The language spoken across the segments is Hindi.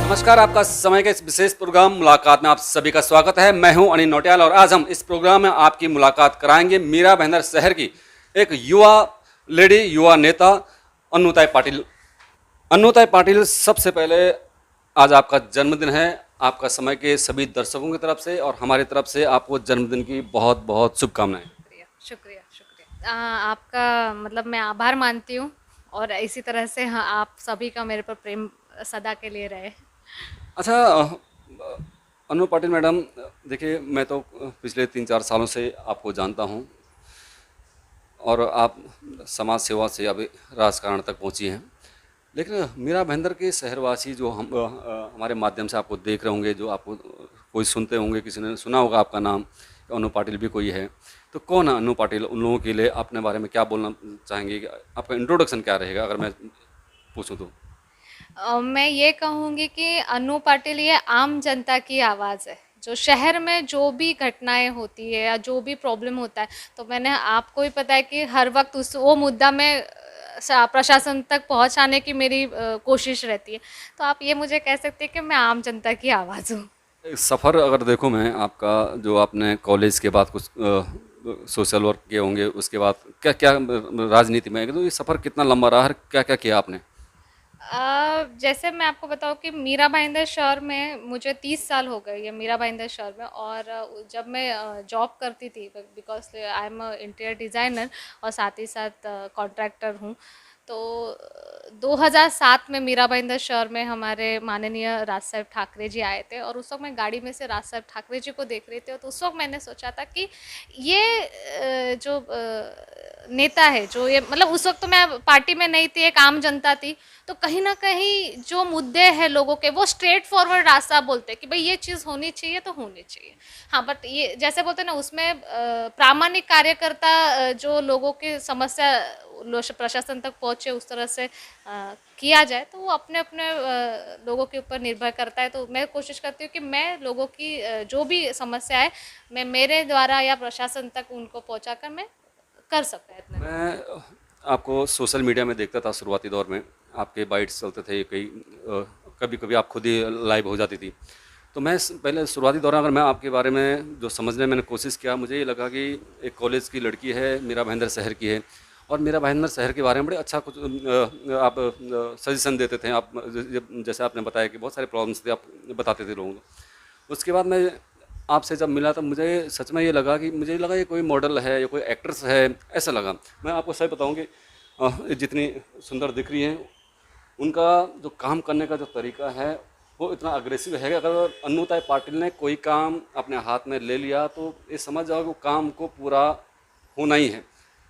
नमस्कार, आपका समय के इस विशेष प्रोग्राम मुलाकात में आप सभी का स्वागत है। मैं हूं अनिल नौटियाल और आज हम इस प्रोग्राम में आपकी मुलाकात कराएंगे मीरा भाईंदर शहर की एक युवा लेडी, युवा नेता अन्नूताई पाटिल। अन्नूताई पाटिल, सबसे पहले आज आपका जन्मदिन है। आपका समय के सभी दर्शकों की तरफ से और हमारी तरफ से आपको जन्मदिन की बहुत बहुत शुभकामनाएं। शुक्रिया शुक्रिया शुक्रिया। आपका मतलब मैं आभार मानती हूँ और इसी तरह से हाँ, आप सभी का मेरे पर प्रेम सदा के लिए रहे। अच्छा, अनु पाटिल मैडम, देखिए मैं तो पिछले 3-4 सालों से आपको जानता हूँ और आप समाज सेवा से अभी राजकारण तक पहुँची हैं। लेकिन मीरा भाईंदर के शहरवासी जो हमारे माध्यम से आपको देख रहे होंगे, जो आपको कोई सुनते होंगे, किसी ने सुना होगा आपका नाम, अनु पाटिल भी कोई है, तो कौन है अनु पाटिल? उन लोगों के लिए अपने बारे में क्या बोलना चाहेंगे? आपका इंट्रोडक्शन क्या रहेगा अगर मैं पूछूं तो? मैं ये कहूँगी कि अनु पाटिल ये आम जनता की आवाज़ है। जो शहर में जो भी घटनाएं होती है या जो भी प्रॉब्लम होता है, तो मैंने आपको भी पता है कि हर वक्त उस वो मुद्दा में प्रशासन तक पहुंचाने की मेरी कोशिश रहती है। तो आप ये मुझे कह सकते हैं कि मैं आम जनता की आवाज़ हूँ। एक सफ़र अगर देखूं मैं आपका, जो आपने कॉलेज के बाद कुछ सोशल वर्क किए होंगे, उसके बाद क्या क्या राजनीति में, तो ये सफ़र कितना लंबा रहा है? क्या क्या किया आपने? जैसे मैं आपको बताऊं कि मीरा भाईंदर शहर में मुझे 30 साल हो गए ये मीरा भाईंदर शहर में। और जब मैं जॉब करती थी, because I am interior designer और साथ ही साथ कॉन्ट्रैक्टर हूँ। तो 2007 में मीरा भाईंदर शहर में हमारे माननीय राज साहब ठाकरे जी आए थे और उस वक्त मैं गाड़ी में से राज साहब ठाकरे जी को देख रही थी। तो उस वक्त मैंने सोचा था कि ये जो नेता है, जो ये मतलब उस वक्त तो मैं पार्टी में नहीं थी, एक आम जनता थी। तो कहीं ना कहीं जो मुद्दे हैं लोगों के, वो स्ट्रेट फॉरवर्ड रास्ता बोलते हैं कि भाई ये चीज़ होनी चाहिए तो होनी चाहिए। हाँ, बट ये जैसे बोलते हैं ना, उसमें प्रामाणिक कार्यकर्ता जो लोगों की समस्या प्रशासन तक पहुँचे उस तरह से किया जाए, तो वो अपने अपने लोगों के ऊपर निर्भर करता है। तो मैं कोशिश करती हूँ कि मैं लोगों की जो भी समस्या है, मैं मेरे द्वारा या प्रशासन तक उनको पहुँचाकर मैं कर सकता है इतना। मैं आपको सोशल मीडिया में देखता था शुरुआती दौर में, आपके बाइट्स चलते थे कई, कभी कभी आप खुद ही लाइव हो जाती थी। तो मैं पहले शुरुआती दौर में अगर मैं आपके बारे में जो समझने मैंने कोशिश किया, मुझे ये लगा कि एक कॉलेज की लड़की है, मीरा भाईंदर शहर की है, और मीरा भाईंदर शहर के बारे में बड़े अच्छा कुछ आप सजेशन देते थे। आप जैसे आपने बताया कि बहुत सारे प्रॉब्लम्स थे, आप बताते थे लोगों को। उसके बाद मैं आपसे जब मिला तब मुझे सच में ये लगा कि मुझे लगा ये कोई मॉडल है या कोई एक्ट्रेस है, ऐसा लगा। मैं आपको सही बताऊं कि जितनी सुंदर दिख रही हैं, उनका जो काम करने का जो तरीका है वो इतना अग्रेसिव है कि अगर अन्नूताई पाटिल ने कोई काम अपने हाथ में ले लिया तो ये समझ जाओ कि वो काम को पूरा होना ही है।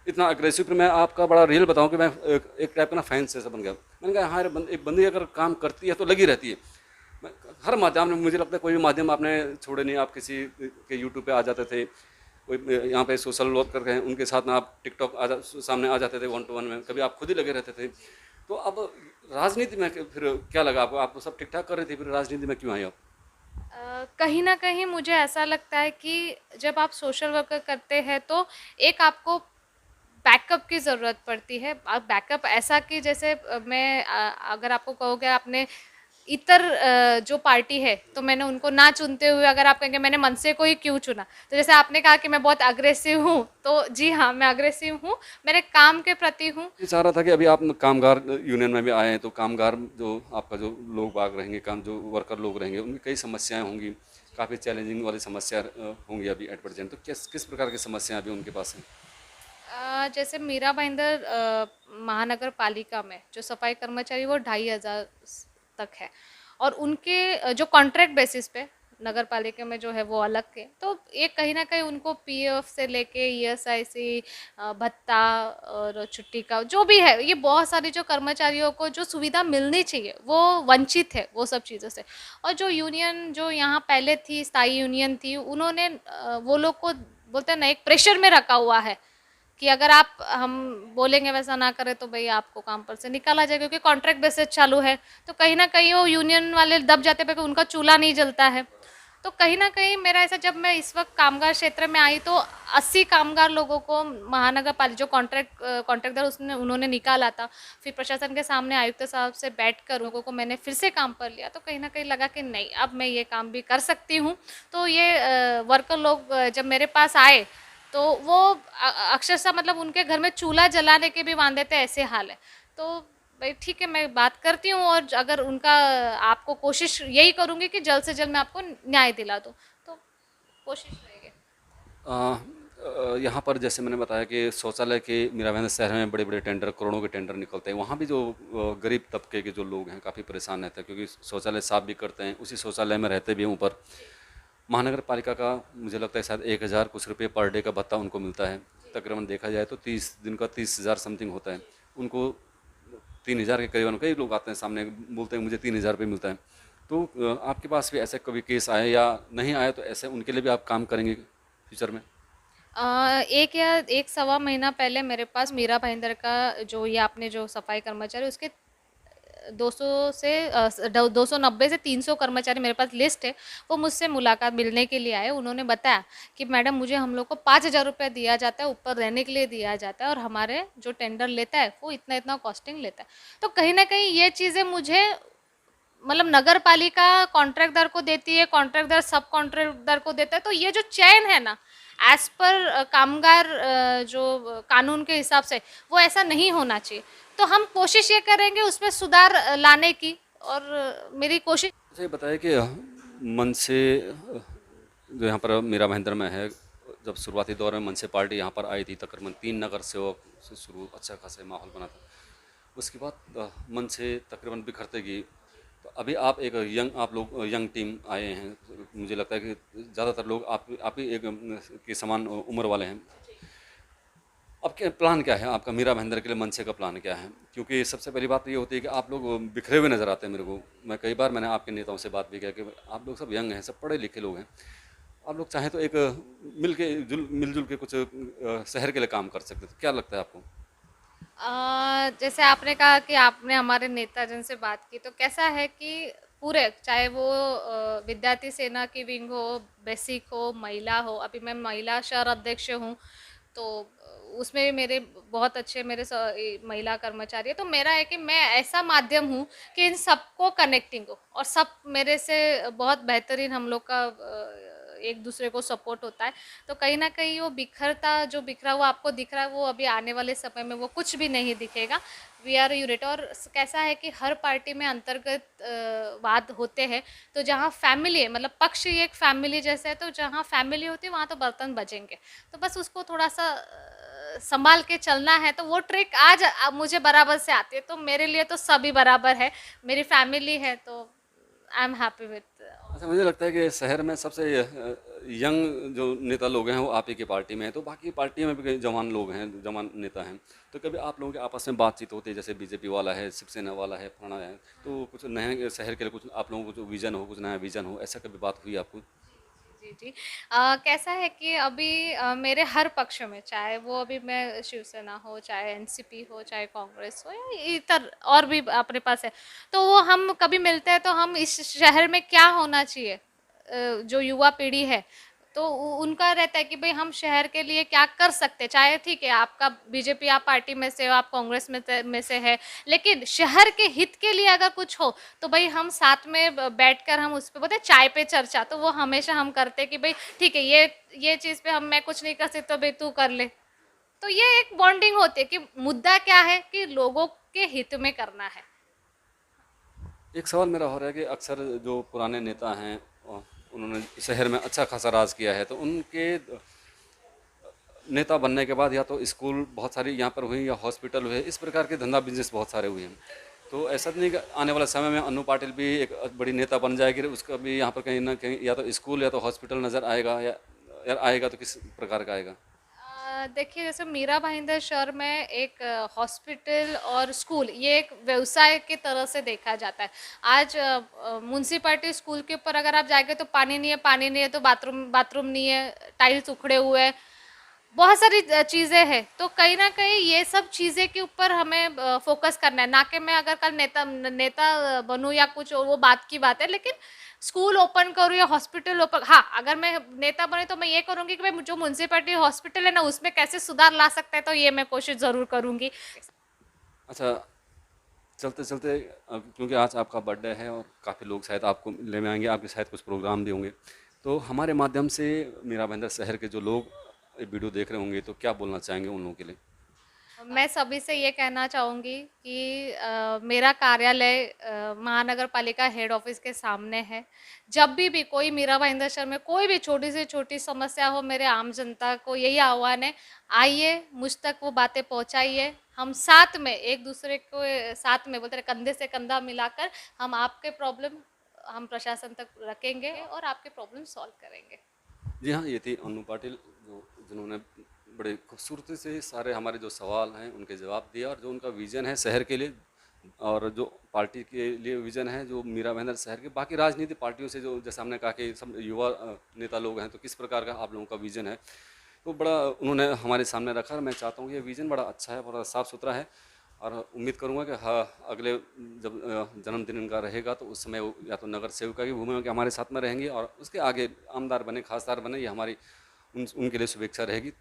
इतना अग्रेसिव। फिर मैं आपका बड़ा रियल बताऊं कि मैं एक टाइप का ना फैन से बन गया। मैंने कहा हाँ, एक बंदी अगर काम करती है तो लगी रहती है। मैं हर माध्यम में, मुझे लगता है कोई भी माध्यम आपने छोड़े नहीं। आप किसी के यूट्यूब पे आ जाते थे, कोई यहाँ पे सोशल वर्क कर रहे हैं उनके साथ में, आप टिकटॉक सामने आ जाते थे 1-to-1 में, कभी आप खुद ही लगे रहते थे। तो अब राजनीति में फिर क्या लगा आपको? आप तो सब ठीक ठाक कर रही थी, फिर राजनीति में क्यों आई आप? कहीं ना कहीं मुझे ऐसा लगता है कि जब आप सोशल वर्कर करते हैं तो एक आपको बैकअप की ज़रूरत पड़ती है। बैकअप ऐसा कि जैसे मैं अगर आपको कहोगे आपने इतर जो पार्टी है तो मैंने उनको ना चुनते हुए, अगर आप कहेंगे मैंने मनसे को ही क्यों चुना, तो जैसे आपने कहा कि मैं बहुत अग्रेसिव हूँ, तो जी हाँ, मैं अग्रेसिव हूँ, मेरे काम के प्रति हूँ। ये चाह रहा था कि अभी आप कामगार यूनियन में भी आए हैं, तो कामगार जो आपका जो लोग बाग रहेंगे, काम जो वर्कर लोग रहेंगे, उनकी कई समस्याएं होंगी, काफ़ी चैलेंजिंग वाली समस्या होंगी अभी एट प्रेजेंट। तो किस किस प्रकार की समस्याएं अभी उनके पास हैं? जैसे मीरा भाईंदर महानगर पालिका में जो सफाई कर्मचारी वो 2,500 तक है। और उनके जो कॉन्ट्रैक्ट बेसिस पे नगर पालिका में जो है वो अलग के, तो ये कहीं ना कहीं उनको पीएफ से लेके ईएसआईसी, भत्ता और छुट्टी का जो भी है, ये बहुत सारी जो कर्मचारियों को जो सुविधा मिलनी चाहिए वो वंचित है वो सब चीज़ों से। और जो यूनियन जो यहाँ पहले थी, स्थायी यूनियन थी, उन्होंने वो लोग को बोलते हैं ना एक प्रेशर में रखा हुआ है कि अगर आप हम बोलेंगे वैसा ना करें तो भाई आपको काम पर से निकाला जाएगा, क्योंकि कॉन्ट्रैक्ट बेसिस चालू है। तो कहीं ना कहीं वो यूनियन वाले दब जाते हैं क्योंकि उनका चूल्हा नहीं जलता है। तो कहीं न कहीं मेरा ऐसा, जब मैं इस वक़्त कामगार क्षेत्र में आई तो 80 कामगार लोगों को महानगर पालिका जो कॉन्ट्रैक्टर उसने उन्होंने निकाला था। फिर प्रशासन के सामने आयुक्त साहब से बैठकर लोगों को मैंने फिर से काम पर लिया, तो कहीं न कहीं लगा कि नहीं, अब मैं ये काम भी कर सकती हूँ। तो ये वर्कर लोग जब मेरे पास आए तो वो अक्षरशः मतलब उनके घर में चूल्हा जलाने के भी वांदे थे, ऐसे हाल है। तो भाई ठीक है, मैं बात करती हूँ और अगर उनका, आपको कोशिश यही करूँगी कि जल्द से जल्द मैं आपको न्याय दिला दूँ। तो कोशिश रहेगी। यहाँ पर जैसे मैंने बताया कि शौचालय के मीरा भाईंदर शहर में बड़े बड़े टेंडर, करोड़ों के टेंडर निकलते हैं। वहाँ भी जो गरीब तबके के जो लोग हैं काफ़ी परेशान रहते हैं, क्योंकि शौचालय साफ भी करते हैं, उसी शौचालय में रहते भी हैं। ऊपर महानगर पालिका का मुझे लगता है शायद 1000 कुछ रुपये पर डे का भत्ता उनको मिलता है। तकरीबन देखा जाए तो 30 दिन का 30,000 समथिंग होता है उनको। 3000 के करीबन कई लोग आते हैं सामने, बोलते हैं मुझे 3000 रुपये मिलता है। तो आपके पास भी ऐसे कभी केस आए या नहीं आए, तो ऐसे उनके लिए भी आप काम करेंगे फ्यूचर में? एक या एक सवा महीना पहले मेरे पास मीरा भाईंदर का, जो ये आपने जो सफाई कर्मचारी, उसके 200 से 290 से 300 कर्मचारी मेरे पास लिस्ट है, वो मुझसे मुलाकात मिलने के लिए आए। उन्होंने बताया कि मैडम मुझे, हम लोग को 5,000 रुपये दिया जाता है, ऊपर रहने के लिए दिया जाता है, और हमारे जो टेंडर लेता है वो इतना इतना कॉस्टिंग लेता है। तो कहीं ना कहीं ये चीज़ें मुझे, मतलब नगर पालिका कॉन्ट्रैक्टर को देती है, कॉन्ट्रैक्टर सब कॉन्ट्रैक्टर को देता है, तो ये जो चयन है ना, एज पर कामगार जो कानून के हिसाब से, वो ऐसा नहीं होना चाहिए। तो हम कोशिश ये करेंगे उसमें सुधार लाने की, और मेरी कोशिश। अच्छा, ये बताइए कि मन से जो यहाँ पर मीरा भाईंदर में है, जब शुरुआती दौर में मन से पार्टी यहाँ पर आई थी, तकरीबन 3 नगर सेवक से शुरू अच्छा खासा माहौल बना था। उसके बाद मन से तकरीबन बिखरते गई। तो अभी आप एक आप लोग यंग टीम आए हैं, तो मुझे लगता है कि ज़्यादातर लोग आप ही एक के समान उम्र वाले हैं। अब क्या प्लान क्या है आपका मीरा भाईंदर के लिए? मनसे का प्लान क्या है? क्योंकि सबसे पहली बात तो ये होती है कि आप लोग बिखरे हुए नज़र आते हैं मेरे को। मैं कई बार मैंने आपके नेताओं से बात भी किया कि आप लोग सब यंग हैं, सब पढ़े लिखे लोग हैं। आप लोग चाहें तो एक मिलजुल के कुछ शहर के लिए काम कर सकते हैं। तो क्या लगता है आपको? जैसे आपने कहा कि आपने हमारे नेता जन से बात की, तो कैसा है कि पूरे, चाहे वो विद्यार्थी सेना की विंग हो, बेसिक हो, महिला हो, अभी मैं महिला शहर अध्यक्ष हूँ, तो उसमें भी मेरे बहुत अच्छे मेरे महिला कर्मचारी है। तो मेरा है कि मैं ऐसा माध्यम हूँ कि इन सबको कनेक्टिंग हो, और सब मेरे से बहुत बेहतरीन, हम लोग का एक दूसरे को सपोर्ट होता है। तो कहीं ना कहीं वो बिखरता, जो बिखरा हुआ आपको दिख रहा है, वो अभी आने वाले समय में वो कुछ भी नहीं दिखेगा। We are unit. और कैसा है कि हर पार्टी में अंतर्गत वाद होते हैं, तो जहाँ फैमिली है, मतलब पक्ष ही एक फैमिली जैसे है, तो जहाँ फैमिली होती है वहाँ तो बर्तन बजेंगे। तो बस उसको थोड़ा सा संभाल के चलना है। तो वो ट्रिक आज मुझे बराबर से आती है, तो मेरे लिए तो सभी बराबर है, मेरी फैमिली है, तो आई एम हैप्पी विथ। अच्छा, मुझे लगता है कि शहर में सबसे यंग जो नेता लोग हैं वो आप ही की पार्टी में हैं। तो बाकी पार्टियों में भी कई जवान लोग हैं, जवान नेता हैं। तो कभी आप लोगों के आपस में बातचीत होती है, जैसे बीजेपी वाला है, शिवसेना वाला है, फलाना है, तो कुछ नए शहर के लिए कुछ आप लोगों को जो विजन हो, कुछ नया विजन हो, ऐसा कभी बात हुई आपको? जी, जी। कैसा है कि अभी मेरे हर पक्ष में, चाहे वो अभी मैं शिवसेना हो, चाहे एनसीपी हो, चाहे कांग्रेस हो, या इतर और भी अपने पास है, तो वो हम कभी मिलते हैं तो हम इस शहर में क्या होना चाहिए, जो युवा पीढ़ी है, तो उनका रहता है कि भाई हम शहर के लिए क्या कर सकते हैं। चाहे ठीक है आपका बीजेपी, आप पार्टी में से हो, आप कांग्रेस में से है, लेकिन शहर के हित के लिए अगर कुछ हो, तो भाई हम साथ में बैठकर हम उस पे बोलते हैं चाय पे चर्चा, तो वो हमेशा हम करते हैं कि भाई ठीक है, ये चीज़ पे हम, मैं कुछ नहीं कर सकती तो भाई तू कर ले। तो ये एक बॉन्डिंग होती है कि मुद्दा क्या है कि लोगों के हित में करना है। एक सवाल मेरा हो रहा है कि अक्सर जो पुराने नेता हैं उन्होंने शहर में अच्छा खासा राज किया है, तो उनके नेता बनने के बाद या तो स्कूल बहुत सारी यहाँ पर हुई या हॉस्पिटल हुए, इस प्रकार के धंधा बिजनेस बहुत सारे हुए हैं। तो ऐसा तो नहीं कि आने वाले समय में अनु पाटिल भी एक बड़ी नेता बन जाएगी, उसका भी यहाँ पर कहीं ना कहीं या तो स्कूल या तो हॉस्पिटल नज़र आएगा, या आएगा तो किस प्रकार का आएगा? देखिए, जैसे मीरा भाईंदर शहर में एक हॉस्पिटल और स्कूल, ये एक व्यवसाय की तरह से देखा जाता है। आज म्युनिसिपैलिटी स्कूल के ऊपर अगर आप जाएंगे तो पानी नहीं है, पानी नहीं है तो बाथरूम नहीं है, टाइल्स उखड़े हुए हैं। बहुत सारी चीज़ें हैं, तो कहीं न कहीं ये सब चीज़ें के ऊपर हमें फ़ोकस करना है, ना कि मैं अगर कल नेता बनूँ या कुछ और, वो बात की बात है, लेकिन स्कूल ओपन करूँ या हॉस्पिटल ओपन, हाँ, अगर मैं नेता बनी तो मैं ये करूँगी कि भाई जो म्युनिसिपैलिटी हॉस्पिटल है ना, उसमें कैसे सुधार ला सकते हैं, तो ये मैं कोशिश ज़रूर करूँगी। अच्छा, चलते चलते क्योंकि आज आपका बर्थडे है और काफ़ी लोग शायद आपको मिलने में आएंगे, आपके शायद कुछ प्रोग्राम भी होंगे, तो हमारे माध्यम से मीरा भाईंदर शहर के जो लोग ये वीडियो देख रहे होंगे तो क्या बोलना चाहेंगे उन लोगों के लिए? मैं सभी से ये कहना चाहूँगी कि मेरा कार्यालय महानगर पालिका हेड ऑफिस के सामने है। जब भी कोई मीरा भाईंदर शहर में कोई भी छोटी से छोटी समस्या हो, मेरे आम जनता को यही आह्वान है, आइए मुझ तक वो बातें पहुँचाइए। हम साथ में एक दूसरे को साथ में बोलते हैं कंधे से कंधा मिलाकर हम आपके प्रॉब्लम हम प्रशासन तक रखेंगे और आपके प्रॉब्लम सॉल्व करेंगे। जी हाँ, ये थी अनु पाटिल जो जिन्होंने बड़े खूबसूरती से सारे हमारे जो सवाल हैं उनके जवाब दिए, और जो उनका विज़न है शहर के लिए और जो पार्टी के लिए विज़न है, जो मीरा भाईंदर शहर के बाकी राजनीतिक पार्टियों से जो जैसे हमने कहा कि सब युवा नेता लोग हैं, तो किस प्रकार का आप लोगों का विज़न है, तो बड़ा उन्होंने हमारे सामने रखा। और मैं चाहता हूँ कि ये विज़न बड़ा अच्छा है, बड़ा साफ़ सुथरा है, और उम्मीद करूँगा कि हाँ, अगले जब जन्मदिन इनका रहेगा तो उस समय वो या तो नगर सेविका की भूमिका में कि हमारे साथ में रहेंगे, और उसके आगे आमदार बने, खासदार बने, ये हमारी उनके लिए शुभेच्छा रहेगी।